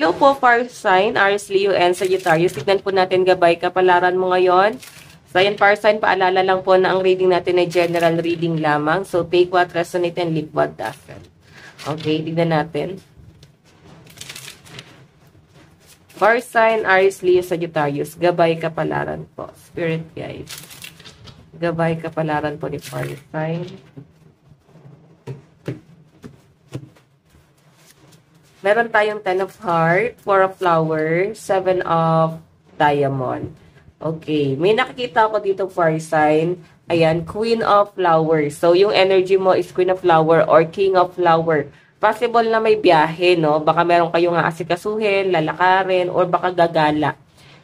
Hello po, fire sign, Aries, Leo, and Sagittarius. Tignan po natin gabay kapalaran mo ngayon. So, ayan, fire sign, paalala lang po na ang reading natin ay general reading lamang. So, take what resonate and leave what doesn't. Okay, tignan natin. Fire sign, Aries, Leo, Sagittarius. Gabay kapalaran po. Spirit guide. Gabay kapalaran po ni fire sign. Meron tayong 10 of heart, 4 of flower, 7 of diamond. Okay. May nakikita ako dito fire sign. Ayan, queen of flower. So, yung energy mo is queen of flower or king of flower. Possible na may biyahe, no? Baka meron kayong aasikasuhin, lalakarin, or baka gagala.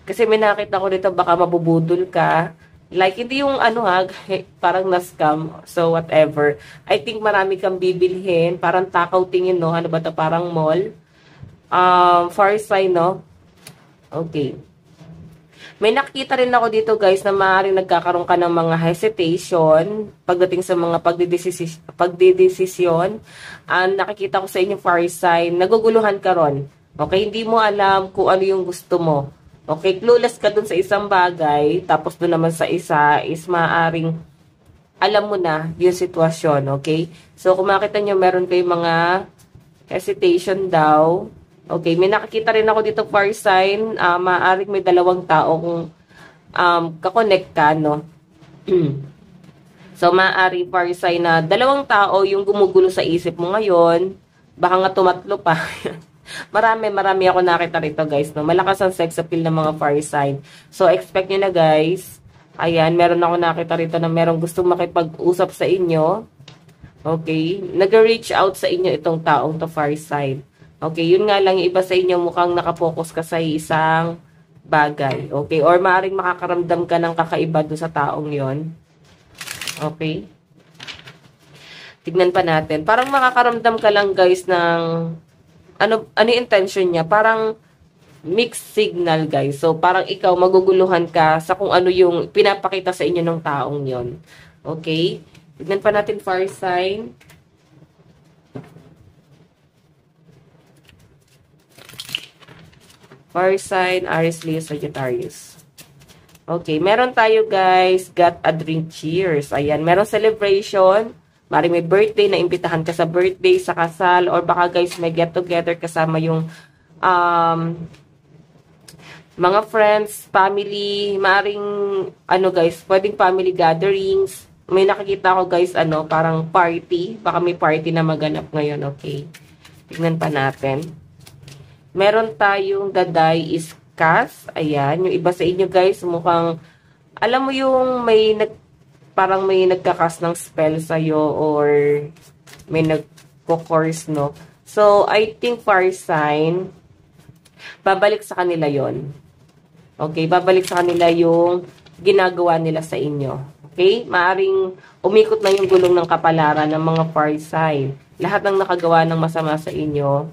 Kasi may nakita ko dito, baka mabubudol ka. Like, hindi yung parang na-scam. So, whatever. I think marami kang bibilhin. Parang takaw tingin, no? Ano ba ito? Parang mall. Far sign, no? Okay. May nakikita rin ako dito, guys, na maaaring nagkakaroon ka ng mga hesitation pagdating sa mga pagdidesisyon. Nakikita ko sa inyo, far sign, naguguluhan ka ron. Okay? Hindi mo alam kung ano yung gusto mo. Okay, clueless ka dun sa isang bagay, tapos dun naman sa isa is maaaring alam mo na yung sitwasyon, okay? So, kung makita nyo, meron kayong mga hesitation daw. Okay, may nakikita rin ako dito, fire sign, maaaring may dalawang taong kakonect ka, no? So, maaaring fire sign na dalawang tao yung gumugulo sa isip mo ngayon, baka nga tumatlo pa. Marami ako nakita rito, guys, no? Malakas ang sex appeal ng mga fire sign. So, expect nyo na, guys. Ayan, meron ako nakita rito na merong gustong makipag-usap sa inyo. Okay? Nag-reach out sa inyo itong taong to fire sign. Okay, yun nga lang, yung iba sa inyo mukhang nakapokus ka sa isang bagay. Okay? Or maaaring makakaramdam ka ng kakaiba doon sa taong yon. Okay? Tignan pa natin. Parang makakaramdam ka lang, guys, ng ano yung intention niya? Parang mixed signal, guys. So, parang ikaw maguguluhan ka sa kung ano yung pinapakita sa inyo ng taong yon. Okay? Tignan pa natin fire sign. Fire sign, Aries, Leo, Sagittarius. Okay, meron tayo, guys, got a drink, cheers. Ayan, meron celebration. Mari may birthday, na imbitahan ka sa birthday, sa kasal, or baka, guys, may get together kasama yung mga friends, family, maring guys, pwedeng family gatherings. May nakikita ko, guys, parang party. Baka may party na maganap ngayon, okay? Tignan pa natin. Meron tayong the die is cast. Ayan, yung iba sa inyo, guys, mukhang, alam mo yung parang may nagkakas ng spell sa'yo or may nagko-course, no? So, I think fire sign, babalik sa kanila yon. Okay, babalik sa kanila yung ginagawa nila sa inyo. Okay? Maaring umikot na yung gulong ng kapalaran ng mga fire sign. Lahat ng nakagawa ng masama sa inyo,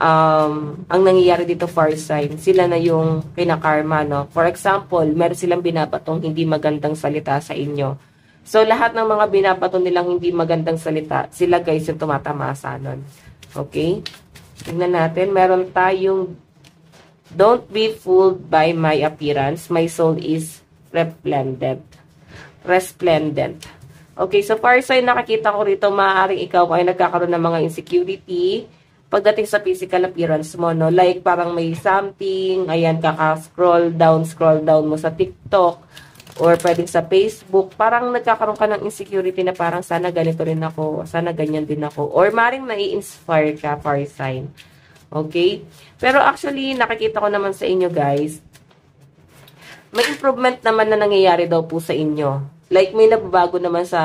ang nangyayari dito fire sign, sila na yung kinakarma, no? For example, meron silang binabatong hindi magandang salita sa inyo. So, lahat ng mga binabatong nilang hindi magandang salita, sila, guys, yung tumatamasa nun. Okay? Tingnan natin, meron tayong don't be fooled by my appearance. My soul is resplendent. Okay, so fire sign, nakakita ko rito, maaaring ikaw ay nagkakaroon ng mga insecurity pagdating sa physical appearance mo, no? Like, parang may something, ayan, scroll down mo sa TikTok, or pwedeng sa Facebook, parang nagkakaroon ka ng insecurity na parang sana ganito rin ako, sana ganyan din ako, or maring nai-inspire ka, fire sign. Okay? Pero actually, nakikita ko naman sa inyo, guys, may improvement naman na nangyayari daw po sa inyo. Like, may nababago naman sa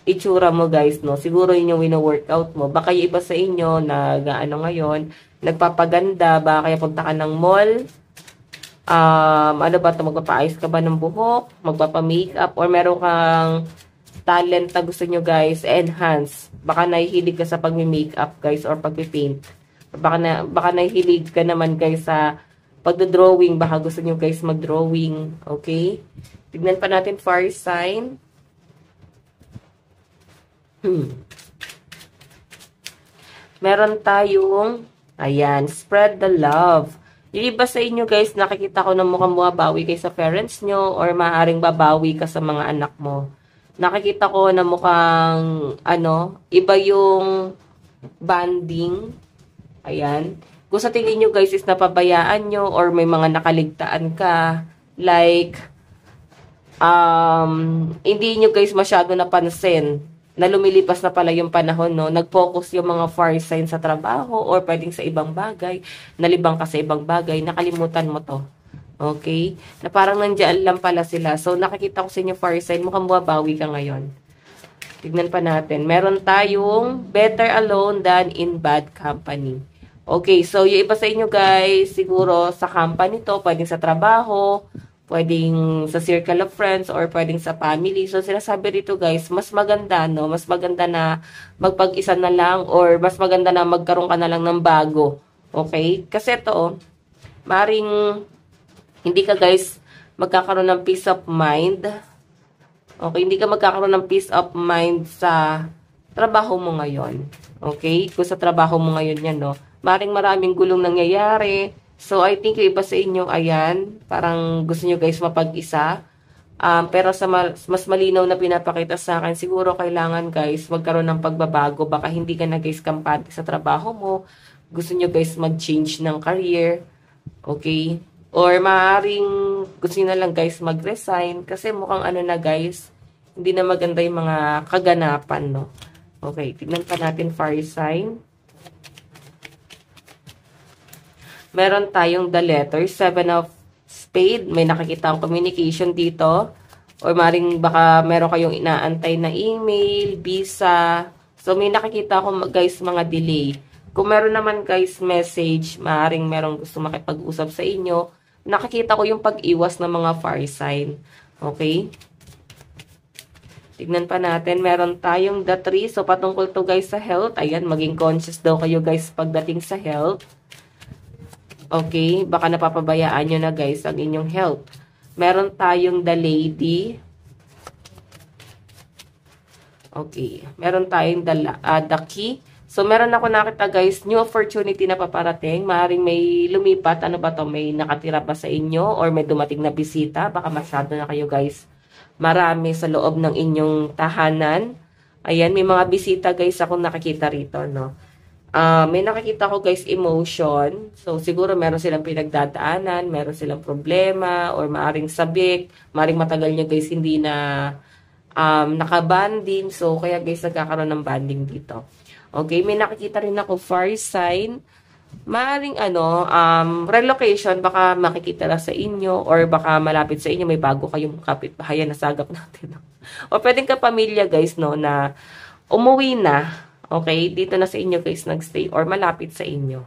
itsura mo, guys, no? Siguro yun yung wino-workout mo. Baka yung iba sa inyo ngayon, nagpapaganda, baka kaya punta ka ng mall, magpapaayos ka ba ng buhok, magpapa-makeup, or meron kang talent na gusto nyo, guys, enhance. Baka nahihilig ka sa pag-makeup, guys, or pag-paint. Baka nahihilig ka naman, guys, sa pag-drawing. Baka gusto nyo, guys, mag-drawing. Okay? Tignan pa natin fire sign. Meron tayong Ayan, spread the love. Yung iba sa inyo guys, nakikita ko na mukhang bumabawi kayo sa parents nyo or maaaring babawi ka sa mga anak mo. Nakikita ko na mukhang, iba yung bonding. Ayan. Kung sa tingin nyo guys is napabayaan nyo or may mga nakaligtaan ka, like, hindi nyo guys masyado napansin na lumilipas na pala yung panahon, no? Nag-focus yung mga fire sign sa trabaho or pwedeng sa ibang bagay, nalibang ka sa ibang bagay, nakalimutan mo to. Okay? Na parang nandiyan lang pala sila. So, nakikita ko sa inyo fire sign, mukhang bumabawi ka ngayon. Tignan pa natin. Meron tayong better alone than in bad company. Okay, so yung iba sa inyo guys, siguro sa company to, pwedeng sa trabaho, pwedeng sa circle of friends or pwedeng sa family. So, sinasabi rito guys, mas maganda, no? Mas maganda na magpag-isa na lang or mas maganda na magkaroon ka na lang ng bago. Okay? Kasi ito, maring hindi ka guys magkakaroon ng peace of mind. Okay? Hindi ka magkakaroon ng peace of mind sa trabaho mo ngayon. Okay? Kung sa trabaho mo ngayon yan, no? Maraming gulong nangyayari. So, I think yung iba sa inyo, ayan, parang gusto nyo guys mapag-isa. Pero sa mas malinaw na pinapakita sa akin, siguro kailangan guys magkaroon ng pagbabago. Baka hindi ka na guys kampante sa trabaho mo. Gusto nyo guys mag-change ng career. Okay? Or maaaring gusto nyo na lang guys mag-resign. Kasi mukhang na guys, hindi na maganda yung mga kaganapan, no? Okay, tignan pa natin fire sign. Meron tayong the letter, 7 of spade. May nakikita akong communication dito. Or maring baka meron kayong inaantay na email, visa. So, may nakikita akong guys mga delay. Kung meron naman guys message, maring merong gusto makipag-usap sa inyo. Nakikita ko yung pag-iwas ng mga fire sign. Okay? Tignan pa natin. Meron tayong the 3. So, patungkol to guys sa health. Ayan, maging conscious daw kayo guys pagdating sa health. Okay, baka napapabayaan nyo na guys ang inyong health. Meron tayong the lady. Okay, meron tayong the key. So, meron ako nakita guys, new opportunity na paparating. Maaaring may lumipat, may nakatira pa sa inyo or may dumating na bisita. Baka masyado na kayo guys marami sa loob ng inyong tahanan. Ayan, may mga bisita guys akong nakikita rito, no? May nakikita ko guys emotion. So siguro meron silang pinagdadaanan, meron silang problema or maaring sabik, maaring matagal nyo guys hindi na nakabanding. So kaya guys nagkakaroon ng banding dito. Okay, may nakikita rin ako fire sign. Maaring relocation, baka makikita na sa inyo or baka malapit sa inyo may bago kayong kapitbahayan na sagap natin. O pwedeng kapamilya guys, no, na umuwi na. Okay, dito na sa inyo guys nagstay or malapit sa inyo.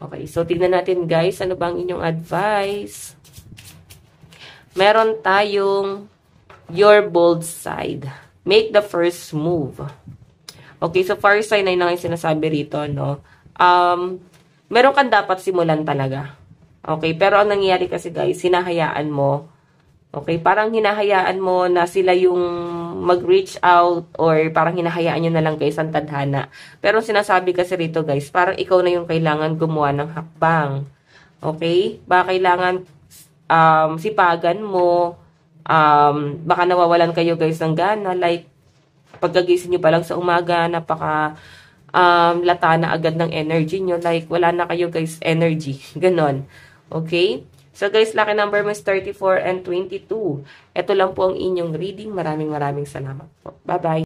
Okay, so tignan natin guys, ano bang inyong advice? Meron tayong your bold side. Make the first move. Okay, so fire sign na yung sinasabi rito, no? Meron kang dapat simulan talaga. Okay, pero ang nangyayari kasi guys, hinahayaan mo. Okay, parang hinahayaan mo na sila yung mag-reach out or parang hinahayaan nyo na lang guys ang tadhana. Pero sinasabi kasi rito guys, parang ikaw na yung kailangan gumawa ng hakbang. Okay? Baka kailangan sipagan mo, baka nawawalan kayo guys ng gana, like pagkagising nyo pa lang sa umaga, napaka lata na agad ng energy nyo, like wala na kayo guys energy. Ganon. Okay? So guys, lucky number mo is 34 and 22. Ito lang po ang inyong reading. Maraming salamat po. Bye-bye.